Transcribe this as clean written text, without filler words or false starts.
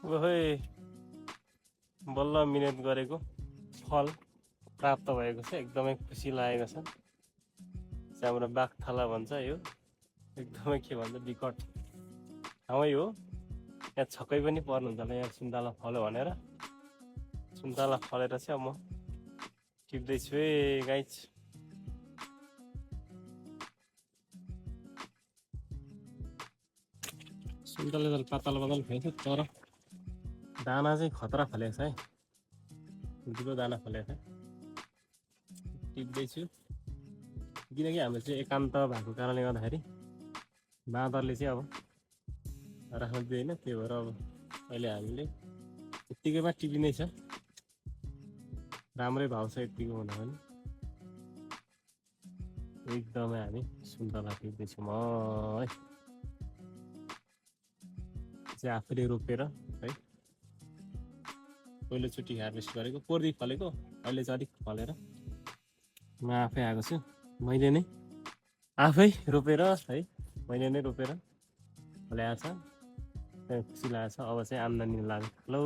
ओहे बल्ल मिहिनेत गरेको फल प्राप्त भएको छ। एकदमै खुसी लागेको छ। चाहिँ हाम्रो बाघथला भन्छ यो। एकदमै के भन्छ विकट ठाउँै हो। यहाँ छक्कै पनि पर्नुहुन्छ होला यहाँ सुन्तला फल्यो भनेर। सुन्तला फलेर चाहिँ अब म टिप्दैछु है गाइज। सुन्तला त पातल पातल खाइन्छ तर दाना चाहिँ खतरा फलेको छ है। ठुलो दाना फलेको छ। टिप्दैछु किनकि हाम्रो चाहिँ एकान्त भएको कारणले गर्दाखेरि बाँदरले चाहिँ अब राख्न दिँदैन। त्यही भएर अब अहिले हामीले यत्तिकैमा टिपिनै छ। राम्रै भाउ छ यत्तिको हुँदा पनि। एकदमै हामी सुन्तला टिप्दैछौँ है। चाहिँ आफूले रोपेर है पहिलोचोटि हार्भेस्ट गरेको पोहोरदेखि फलेको अहिले चाहिँ अलिक फलेर म आफै आएको छु। मैले नै आफै रोपेर है मैले नै रोपेर ल्याएको छ। खुसी लागेको छ। अब चाहिँ आम्दानी लाग्यो। हेलो